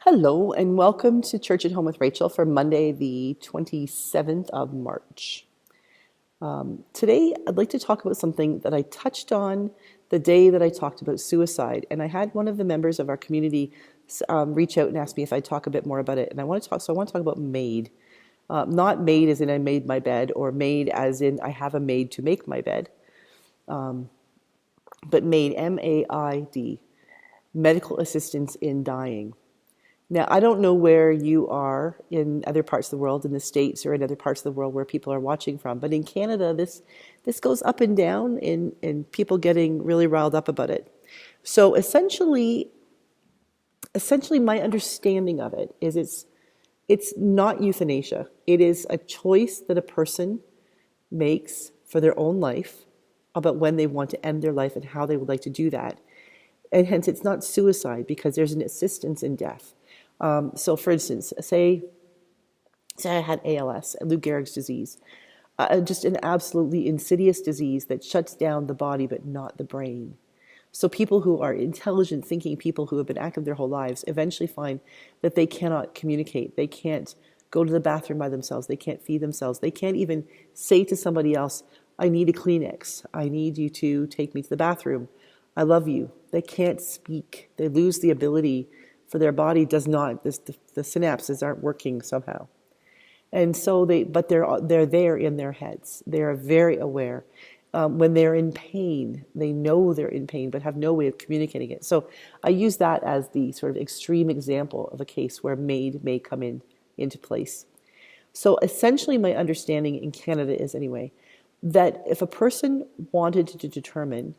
Hello, and welcome to Church at Home with Rachel for Monday, the 27th of March. Today, I'd like to talk about something that I touched on the day that I talked about suicide. And I had one of the members of our community reach out and ask me if I'd talk a bit more about it. And I want to talk about MAiD. Not MAiD as in I made my bed, or MAiD as in I have a maid to make my bed. But MAiD, M-A-I-D, medical assistance in dying. Now, I don't know where you are in other parts of the world, in the States or in other parts of the world where people are watching from, but in Canada, this goes up and down in people getting really riled up about it. So essentially my understanding of it is it's not euthanasia. It is a choice that a person makes for their own life about when they want to end their life and how they would like to do that. And hence, it's not suicide because there's an assistance in death. So for instance, say I had ALS, Lou Gehrig's disease, just an absolutely insidious disease that shuts down the body but not the brain. So people who are intelligent, thinking people who have been active their whole lives eventually find that they cannot communicate. They can't go to the bathroom by themselves. They can't feed themselves. They can't even say to somebody else, I need a Kleenex. I need you to take me to the bathroom. I love you. They can't speak. They lose the ability for their body does not, the synapses aren't working somehow. And so they're there in their heads. They're very aware. When they're in pain, they know they're in pain, but have no way of communicating it. So I use that as the sort of extreme example of a case where MAiD may come into place. So essentially my understanding in Canada is anyway, that if a person wanted to determine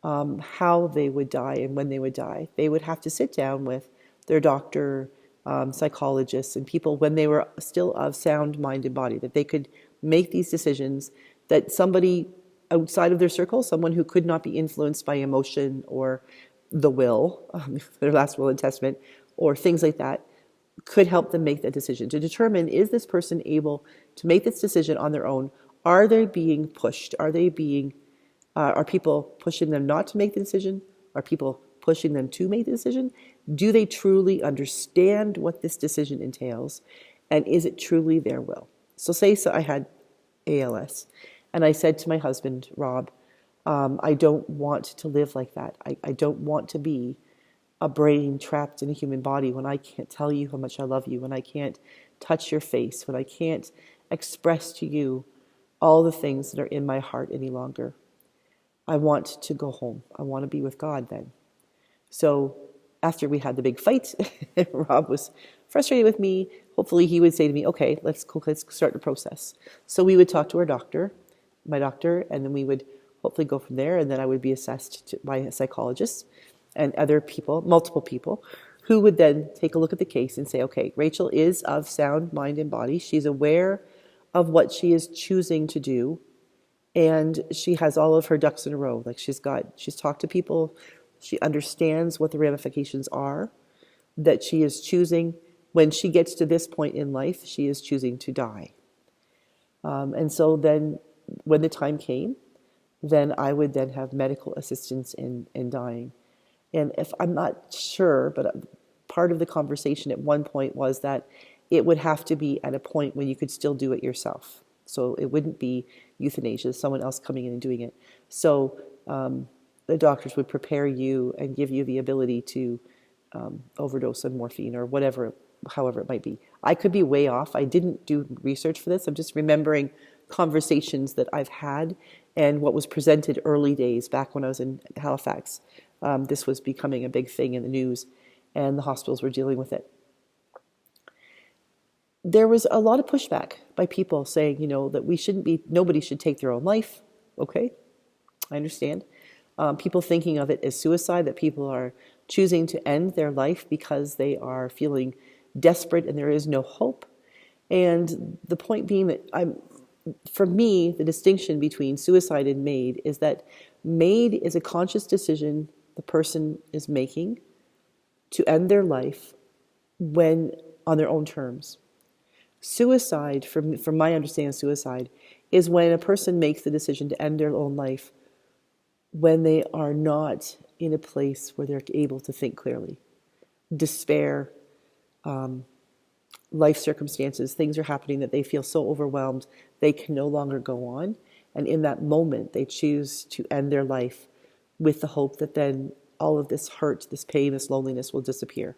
how they would die and when they would die, they would have to sit down with their doctor, psychologists, and people when they were still of sound mind and body, that they could make these decisions, that somebody outside of their circle, someone who could not be influenced by emotion or the will, their last will and testament, or things like that, could help them make that decision to determine, is this person able to make this decision on their own? Are they being pushed? Are people pushing them not to make the decision? Are people pushing them to make the decision? Do they truly understand what this decision entails? And is it truly their will? So I had ALS, and I said to my husband, Rob, I don't want to live like that. I don't want to be a brain trapped in a human body when I can't tell you how much I love you, when I can't touch your face, when I can't express to you all the things that are in my heart any longer. I want to go home. I want to be with God then. So after we had the big fight, Rob was frustrated with me. Hopefully he would say to me, okay, let's start the process. So we would talk to my doctor, and then we would hopefully go from there. And then I would be assessed by a psychologist and other people, multiple people, who would then take a look at the case and say, okay, Rachel is of sound mind and body. She's aware of what she is choosing to do. And she has all of her ducks in a row. Like she's talked to people. She understands what the ramifications are, that she is choosing, when she gets to this point in life, she is choosing to die. And so then when the time came, then I would then have medical assistance in dying. And if I'm not sure, but part of the conversation at one point was that it would have to be at a point when you could still do it yourself. So it wouldn't be euthanasia, someone else coming in and doing it. So the doctors would prepare you and give you the ability to overdose on morphine or however it might be. I could be way off. I didn't do research for this. I'm just remembering conversations that I've had and what was presented early days back when I was in Halifax. This was becoming a big thing in the news, and the hospitals were dealing with it. There was a lot of pushback by people saying, that nobody should take their own life. Okay, I understand. People thinking of it as suicide, that people are choosing to end their life because they are feeling desperate and there is no hope. And the point being that for me, the distinction between suicide and MAiD is that MAiD is a conscious decision the person is making to end their life when on their own terms. Suicide, from my understanding of suicide, is when a person makes the decision to end their own life when they are not in a place where they're able to think clearly. Despair, life circumstances, things are happening that they feel so overwhelmed they can no longer go on. And in that moment, they choose to end their life with the hope that then all of this hurt, this pain, this loneliness will disappear.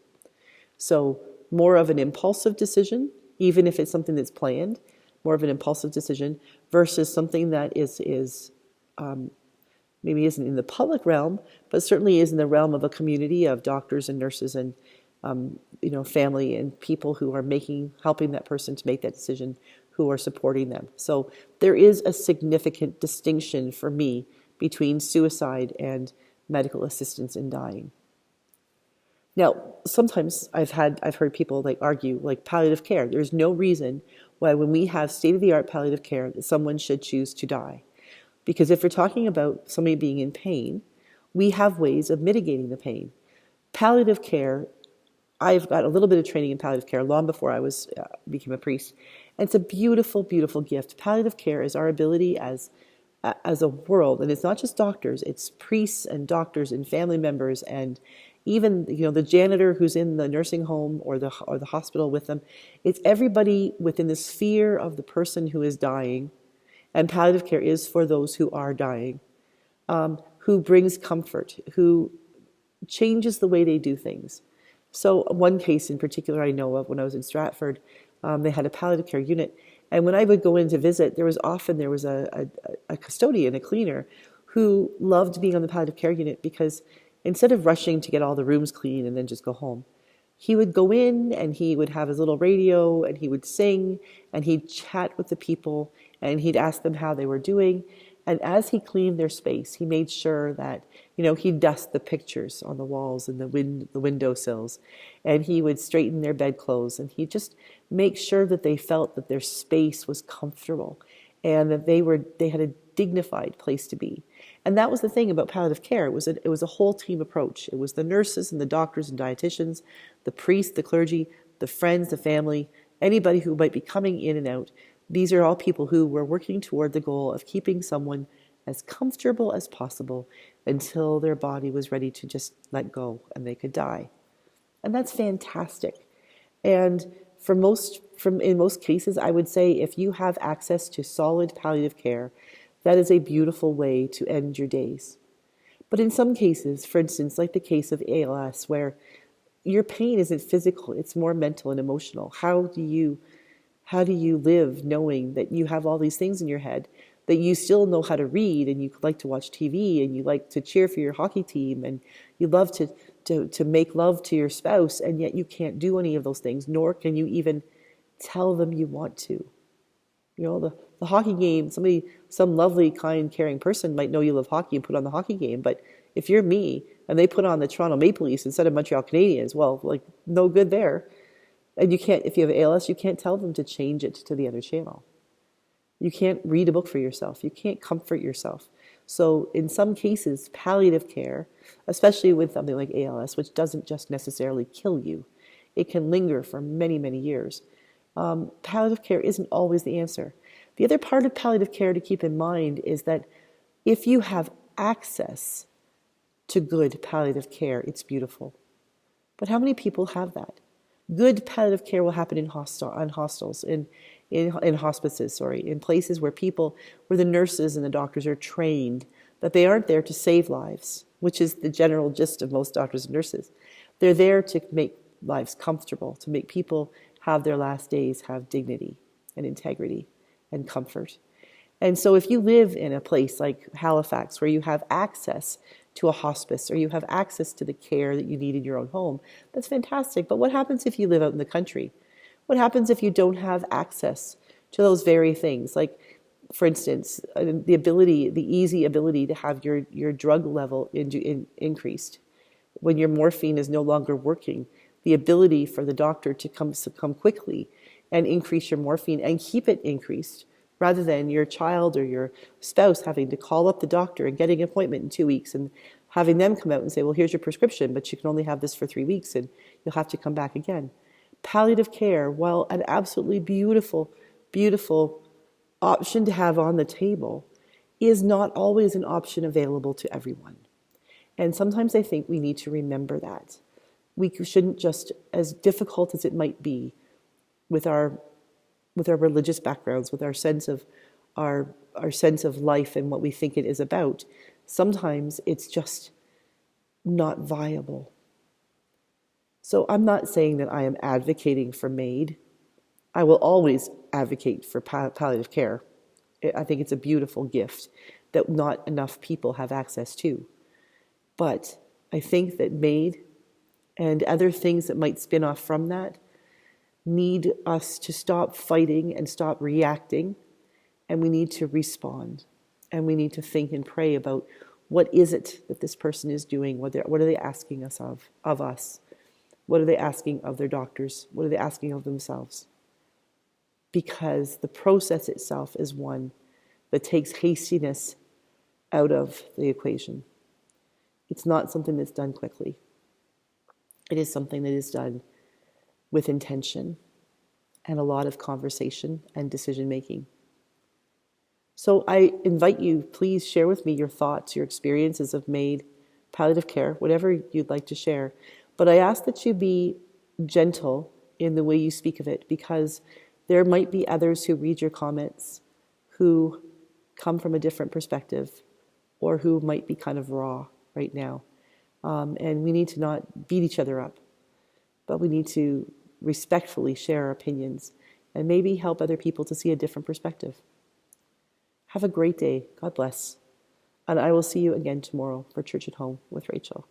So more of an impulsive decision, even if it's something that's planned, more of an impulsive decision versus something that is maybe isn't in the public realm, but certainly is in the realm of a community of doctors and nurses and family and people who are helping that person to make that decision, who are supporting them. So there is a significant distinction for me between suicide and medical assistance in dying. Now, sometimes I've heard people argue palliative care. There's no reason why when we have state-of-the-art palliative care that someone should choose to die. Because if we're talking about somebody being in pain, we have ways of mitigating the pain. Palliative care, I've got a little bit of training in palliative care long before I became a priest. And it's a beautiful, beautiful gift. Palliative care is our ability as a world, and it's not just doctors, it's priests and doctors and family members and even the janitor who's in the nursing home or the hospital with them. It's everybody within the sphere of the person who is dying, and palliative care is for those who are dying, who brings comfort, who changes the way they do things. So one case in particular I know of, when I was in Stratford, they had a palliative care unit. And when I would go in to visit, there was a custodian, a cleaner, who loved being on the palliative care unit because instead of rushing to get all the rooms clean and then just go home, he would go in and he would have his little radio and he would sing and he'd chat with the people and he'd ask them how they were doing. And as he cleaned their space, he made sure that, he'd dust the pictures on the walls and the windowsills, and he would straighten their bedclothes, and he'd just make sure that they felt that their space was comfortable and that they had a dignified place to be. And that was the thing about palliative care. It was a whole team approach. It was the nurses and the doctors and dietitians, the priests, the clergy, the friends, the family, anybody who might be coming in and out. These are all people who were working toward the goal of keeping someone as comfortable as possible until their body was ready to just let go and they could die. And that's fantastic. And in most cases, I would say if you have access to solid palliative care, that is a beautiful way to end your days. But in some cases, for instance, like the case of ALS, where your pain isn't physical, it's more mental and emotional. How do you live knowing that you have all these things in your head, that you still know how to read and you like to watch TV and you like to cheer for your hockey team and you love to make love to your spouse, and yet you can't do any of those things, nor can you even tell them you want to. The hockey game, some lovely, kind, caring person might know you love hockey and put on the hockey game, but if you're me and they put on the Toronto Maple Leafs instead of Montreal Canadiens, well, no good there. And you can't, if you have ALS, you can't tell them to change it to the other channel. You can't read a book for yourself. You can't comfort yourself. So in some cases, palliative care, especially with something like ALS, which doesn't just necessarily kill you, it can linger for many, many years. Palliative care isn't always the answer. The other part of palliative care to keep in mind is that if you have access to good palliative care, it's beautiful. But how many people have that? Good palliative care will happen in hospitals, in hospices, in places where the nurses and the doctors are trained, that they aren't there to save lives, which is the general gist of most doctors and nurses. They're there to make lives comfortable, to make people have their last days have dignity and integrity and comfort. And so if you live in a place like Halifax where you have access to a hospice or you have access to the care that you need in your own home, that's fantastic. But what happens if you live out in the country? What happens if you don't have access to those very things? Like, for instance, the easy ability to have your drug level increased when your morphine is no longer working, the ability for the doctor to come quickly and increase your morphine and keep it increased, rather than your child or your spouse having to call up the doctor and getting an appointment in 2 weeks and having them come out and say, well, here's your prescription, but you can only have this for 3 weeks and you'll have to come back again. Palliative care, while an absolutely beautiful, beautiful option to have on the table, is not always an option available to everyone. And sometimes I think we need to remember that we shouldn't just, as difficult as it might be with our religious backgrounds, with our sense of our sense of life and what we think it is about, sometimes it's just not viable. So I'm not saying that I am advocating for MAiD. I will always advocate for palliative care. I think it's a beautiful gift that not enough people have access to. But I think that MAiD and other things that might spin off from that need us to stop fighting and stop reacting, and we need to respond. And we need to think and pray about what is it that this person is doing, what are they asking us of us? What are they asking of their doctors? What are they asking of themselves? Because the process itself is one that takes hastiness out of the equation. It's not something that's done quickly. It is something that is done with intention and a lot of conversation and decision making. So I invite you, please share with me your thoughts, your experiences of MAiD, palliative care, whatever you'd like to share. But I ask that you be gentle in the way you speak of it, because there might be others who read your comments who come from a different perspective or who might be kind of raw right now. And we need to not beat each other up, but we need to respectfully share our opinions and maybe help other people to see a different perspective. Have a great day. God bless. And I will see you again tomorrow for Church at Home with Rachel.